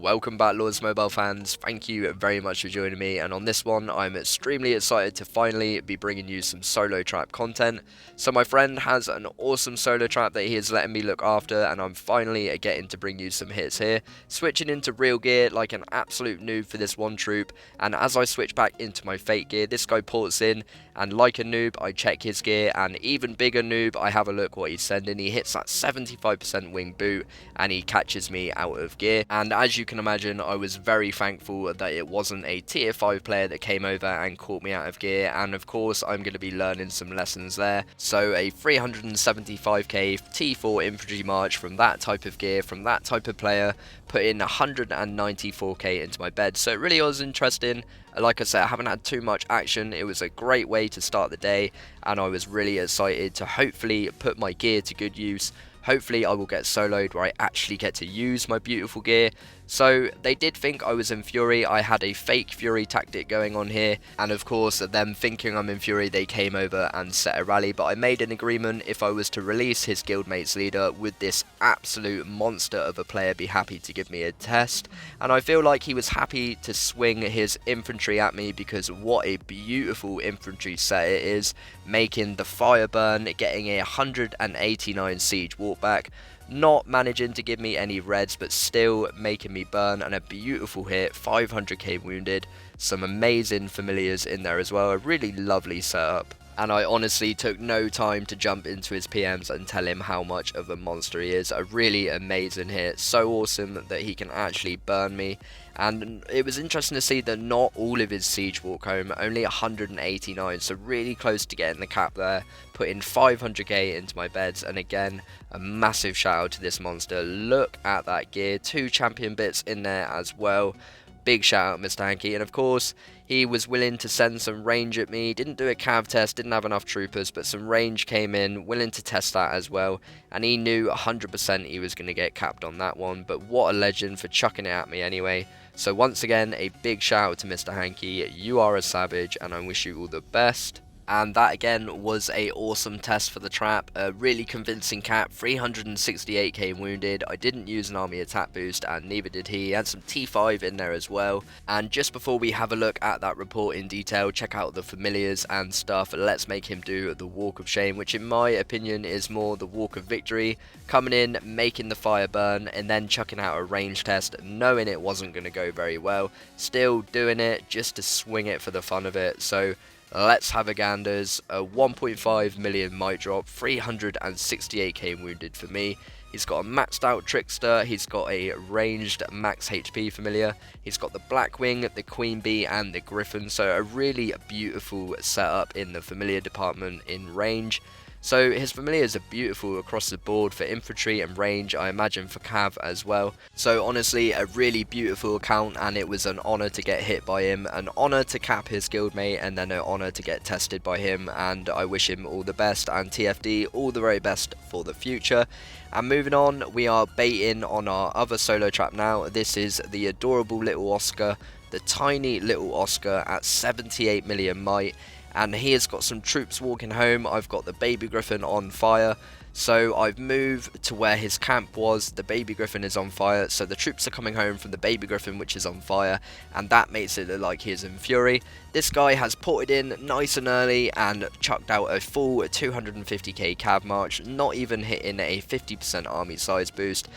Welcome back, Lords Mobile fans. Thank you very much for joining me, and on this one I'm extremely excited to finally be bringing you some solo trap content. So my friend has an awesome solo trap that he is letting me look after, and I'm finally getting to bring you some hits here, switching into real gear like an absolute noob for this one troop. And as I switch back into my fake gear, this guy ports in, and like a noob I check his gear, and even bigger noob I have a look what he's sending. He hits that 75% wing boot and he catches me out of gear, and as you can imagine, I was very thankful that it wasn't a tier 5 player that came over and caught me out of gear. And of course I'm going to be learning some lessons there. So a 375k T4 infantry march from that type of gear, from that type of player, put in 194k into my bed. So it really was interesting. Like I said, I haven't had too much action. It was a great way to start the day, and I was really excited to hopefully put my gear to good use. Hopefully I will get soloed where I actually get to use my beautiful gear. So they did think I was in Fury. I had a fake Fury tactic going on here, and of course them thinking I'm in Fury, they came over and set a rally. But I made an agreement, if I was to release his guildmates leader, would this absolute monster of a player be happy to give me a test. And I feel like he was happy to swing his infantry at me, because what a beautiful infantry set it is, making the fire burn, getting a 189 siege walkback, not managing to give me any reds but still making me burn, and a beautiful hit, 500k wounded, some amazing familiars in there as well, a really lovely setup. And I honestly took no time to jump into his PMs and tell him how much of a monster he is. A really amazing hit, so awesome that he can actually burn me. And it was interesting to see that not all of his siege walk home, only 189, so really close to getting the cap there, putting 500k into my beds. And again, a massive shout out to this monster. Look at that gear, 2 champion bits in there as well. Big shout out Mr. Hanky. And of course he was willing to send some range at me. Didn't do a cav test, didn't have enough troopers, but some range came in, willing to test that as well, and he knew 100% he was going to get capped on that one. But what a legend for chucking it at me anyway. So once again, a big shout out to Mr. Hanky. You are a savage, and I wish you all the best. And that again was a awesome test for the trap, a really convincing cap, 368k wounded. I didn't use an army attack boost, and neither did he. He had some T5 in there as well. And just before we have a look at that report in detail, check out the familiars and stuff, let's make him do the walk of shame, which in my opinion is more the walk of victory. Coming in, making the fire burn, and then chucking out a range test, knowing it wasn't going to go very well, still doing it just to swing it for the fun of it. So let's have a ganders. A 1.5 million might drop, 368k wounded for me. He's got a maxed out Trickster, he's got a ranged max HP familiar, he's got the Blackwing, the Queen Bee and the Griffin, so a really beautiful setup in the familiar department in range. So his familiars are beautiful across the board for infantry and range, I imagine for cav as well. So honestly, a really beautiful account, and it was an honour to get hit by him, an honour to cap his guildmate, and then an honour to get tested by him. And I wish him all the best, and TFD all the very best for the future. And moving on, we are baiting on our other solo trap now. This is the adorable little Oscar, the tiny little Oscar at 78 million might. And he has got some troops walking home. I've got the baby griffin on fire, so I've moved to where his camp was. The baby griffin is on fire, so the troops are coming home from the baby griffin, which is on fire, and that makes it look like he is in fury. This guy has ported in nice and early and chucked out a full 250k cav march, not even hitting a 50% army size boost.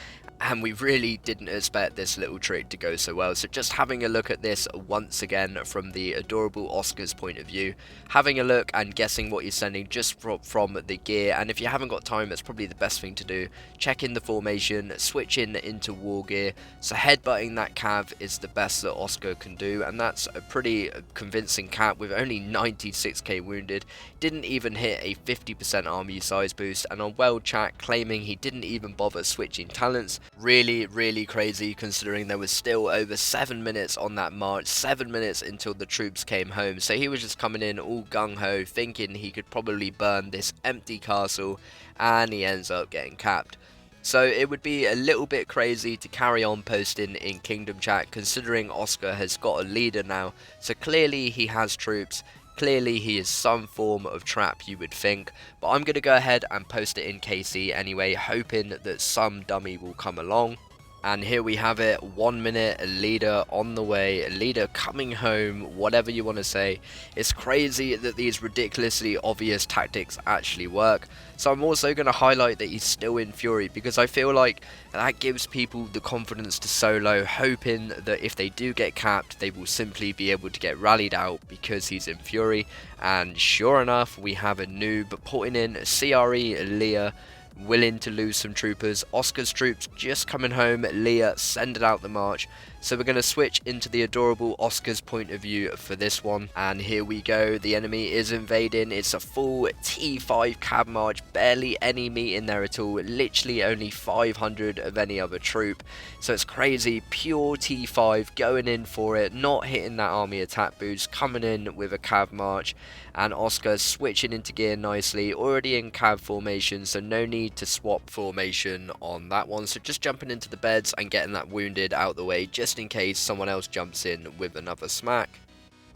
And we really didn't expect this little trick to go so well. So just having a look at this once again from the adorable Oscar's point of view, having a look and guessing what he's sending just from the gear. And if you haven't got time, that's probably the best thing to do. Check in the formation, switch in into war gear. So headbutting that cav is the best that Oscar can do, and that's a pretty convincing cap with only 96k wounded. Didn't even hit a 50% army size boost, and on World Chat claiming he didn't even bother switching talents. Really crazy, considering there was still over 7 minutes on that march, 7 minutes until the troops came home. So he was just coming in all gung-ho, thinking he could probably burn this empty castle, and he ends up getting capped. So it would be a little bit crazy to carry on posting in Kingdom Chat, considering Oscar has got a leader now. So clearly he has troops. Clearly he is some form of trap, you would think, but I'm going to go ahead and post it in KC anyway, hoping that some dummy will come along. And here we have it, 1 minute, a leader on the way, a leader coming home, whatever you want to say. It's crazy that these ridiculously obvious tactics actually work. So I'm also going to highlight that he's still in Fury, because I feel like that gives people the confidence to solo, hoping that if they do get capped, they will simply be able to get rallied out because he's in Fury. And sure enough, we have a noob putting in CRE Leah, willing to lose some troopers. Oscar's troops just coming home, Leah sending out the march. So we're going to switch into the adorable Oscar's point of view for this one. And here we go, the enemy is invading. It's a full T5 cab march, barely any meat in there at all, literally only 500 of any other troop. So it's crazy, pure T5 going in for it, not hitting that army attack boost, coming in with a cab march. And Oscar switching into gear nicely, already in cab formation, so no need to swap formation on that one. So just jumping into the beds and getting that wounded out the way, just in case someone else jumps in with another smack.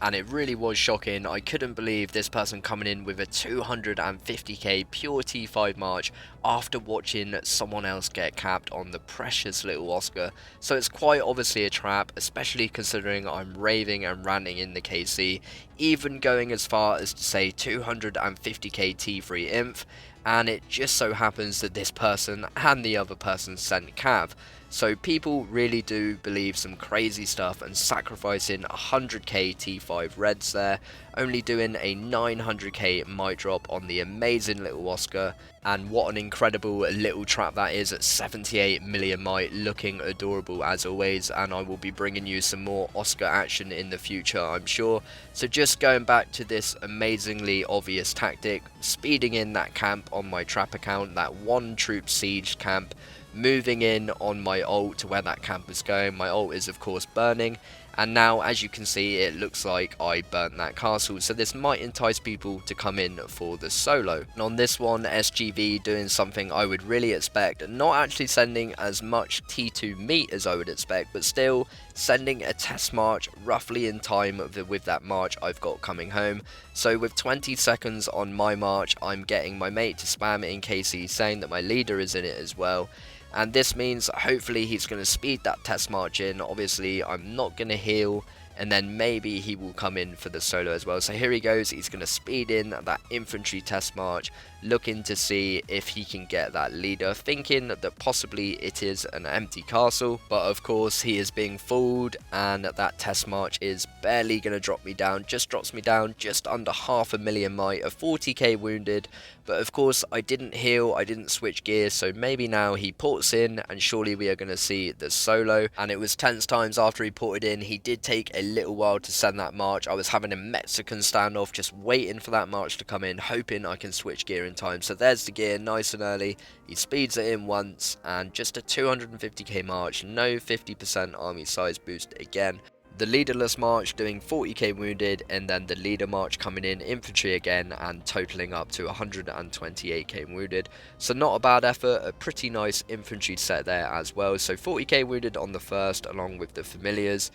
And it really was shocking. I couldn't believe this person coming in with a 250k pure T5 march after watching someone else get capped on the precious little Oscar. So it's quite obviously a trap, especially considering I'm raving and ranting in the KC, even going as far as to say 250k T3 inf, and it just so happens that this person and the other person sent cav. So people really do believe some crazy stuff and sacrificing 100k T5 reds there, only doing a 900k might drop on the amazing little Oscar. And what an incredible little trap that is at 78 million might, looking adorable as always. And I will be bringing you some more Oscar action in the future, I'm sure. So just going back to this amazingly obvious tactic, speeding in that camp on my trap account, that one troop siege camp, moving in on my ult to where that camp is going. My ult is of course burning, and now as you can see it looks like I burnt that castle, so this might entice people to come in for the solo. And on this one, SGV doing something I would really expect, not actually sending as much T2 meat as I would expect, but still sending a test march roughly in time with that march I've got coming home. So with 20 seconds on my march, I'm getting my mate to spam it in case he's saying that my leader is in it as well. And this means hopefully he's going to speed that test march in. Obviously I'm not going to heal, and then maybe he will come in for the solo as well. So here he goes, he's going to speed in that infantry test march, looking to see if he can get that leader, thinking that possibly it is an empty castle. But of course he is being fooled, and that test march is barely going to drop me down, just drops me down just under 500,000 might, a 40k wounded. But of course I didn't heal, I didn't switch gears, so maybe now he ports in and surely we are going to see the solo. And it was tense times after he ported in. He did take a little while to send that march. I was having a Mexican standoff, just waiting for that march to come in, hoping I can switch gear in time. So there's the gear, nice and early. He speeds it in once, and just a 250k march, no 50% army size boost again. The leaderless march doing 40k wounded, and then the leader march coming in infantry again and totaling up to 128k wounded. So not a bad effort, a pretty nice infantry set there as well. So 40k wounded on the first along with the familiars,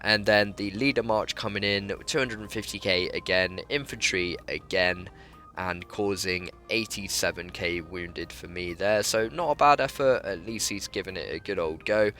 and then the leader march coming in 250k again, infantry again, and causing 87k wounded for me there. So not a bad effort, at least he's given it a good old go.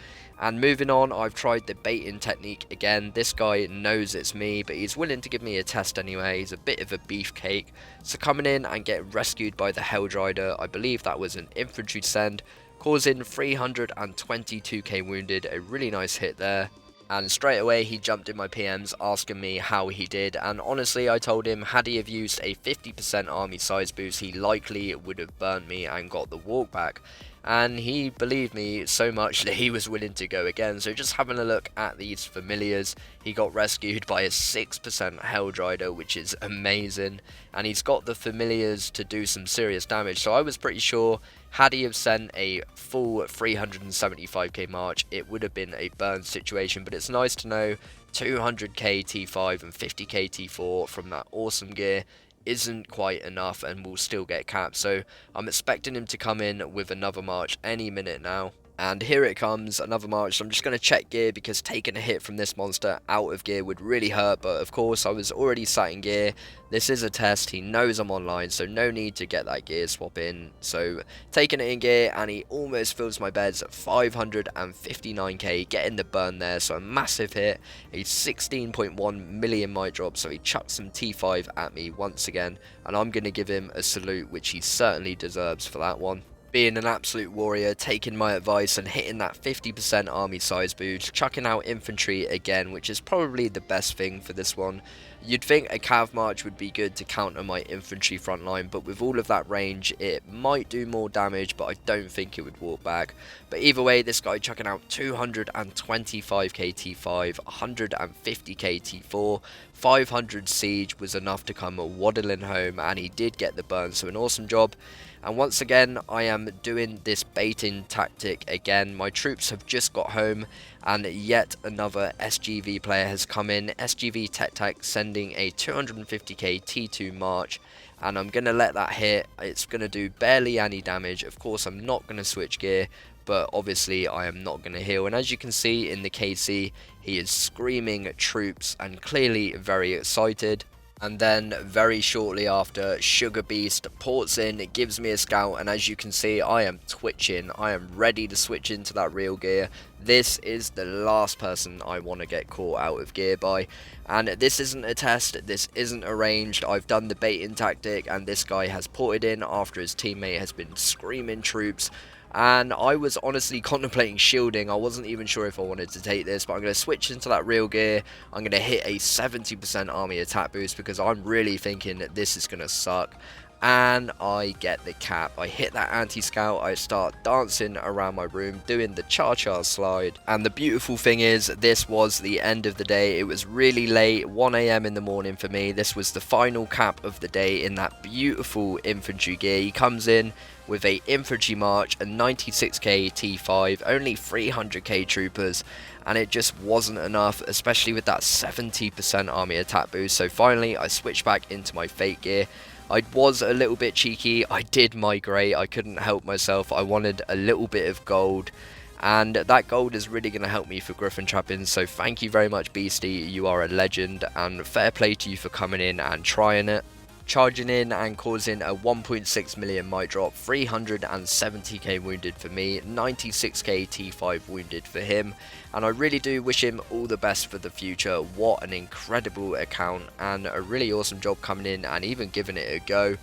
And moving on, I've tried the baiting technique again. This guy knows it's me, but he's willing to give me a test anyway. He's a bit of a beefcake. So coming in and getting rescued by the Helldrider, I believe that was an infantry send, causing 322k wounded, a really nice hit there. And straight away he jumped in my PMs asking me how he did, and honestly I told him had he have used a 50% army size boost he likely would have burnt me and got the walk back. And he believed me so much that he was willing to go again. So just having a look at these familiars, he got rescued by a 6% Helldrider, which is amazing, and he's got the familiars to do some serious damage. So I was pretty sure had he have sent a full 375k march, it would have been a burn situation. But it's nice to know 200k T5 and 50k T4 from that awesome gear isn't quite enough and will still get capped. So I'm expecting him to come in with another march any minute now. And here it comes, another march. So I'm just going to check gear because taking a hit from this monster out of gear would really hurt. But of course, I was already sat in gear. This is a test. He knows I'm online, so no need to get that gear swap in. So taking it in gear, and he almost fills my beds at 559k, getting the burn there. So a massive hit, a 16.1 million mic drop. So he chucks some T5 at me once again, and I'm going to give him a salute, which he certainly deserves for that one. Being an absolute warrior, taking my advice and hitting that 50% army size boost, chucking out infantry again, which is probably the best thing for this one. You'd think a cav march would be good to counter my infantry front line, but with all of that range, it might do more damage, but I don't think it would walk back. But either way, this guy chucking out 225k T5, 150k T4, 500 siege was enough to come waddling home, and he did get the burn, so an awesome job. And once again, I am doing this baiting tactic again. My troops have just got home, and yet another SGV player has come in. SGV Tech sending a 250k T2 march, and I'm going to let that hit. It's going to do barely any damage. Of course, I'm not going to switch gear, but obviously I am not going to heal. And as you can see in the KC, he is screaming at troops and clearly very excited. And then very shortly after, Sugar Beast ports in, it gives me a scout, and as you can see, I am twitching. I am ready to switch into that real gear. This is the last person I want to get caught out of gear by. And this isn't a test, this isn't arranged. I've done the baiting tactic, and this guy has ported in after his teammate has been screaming troops. And I was honestly contemplating shielding. I wasn't even sure if I wanted to take this, but I'm going to switch into that real gear. I'm going to hit a 70% army attack boost because I'm really thinking that this is going to suck. And I get the cap. I hit that anti-scout. I start dancing around my room doing the ChaCha slide. And the beautiful thing is, this was the end of the day. It was really late, 1 AM in the morning for me. This was the final cap of the day in that beautiful infantry gear. He comes in with a infantry march, a 96k T5, only 300k troopers, and it just wasn't enough, especially with that 70% army attack boost. So finally I switched back into my fake gear. I was a little bit cheeky, I did migrate, I couldn't help myself. I wanted a little bit of gold, and that gold is really going to help me for griffin trapping. So thank you very much, Beastie, you are a legend, and fair play to you for coming in and trying it. Charging in and causing a 1.6 million mic drop, 370k wounded for me, 96k T5 wounded for him, and I really do wish him all the best for the future. What an incredible account, and a really awesome job coming in and even giving it a go.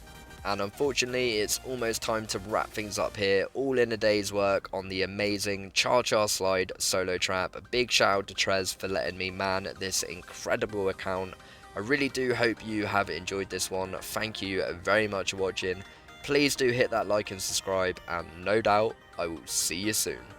And unfortunately, it's almost time to wrap things up here, all in a day's work on the amazing ChaCha slide solo trap. A big shout out to Trez for letting me man this incredible account. I really do hope you have enjoyed this one. Thank you very much for watching. Please do hit that like and subscribe, and no doubt I will see you soon.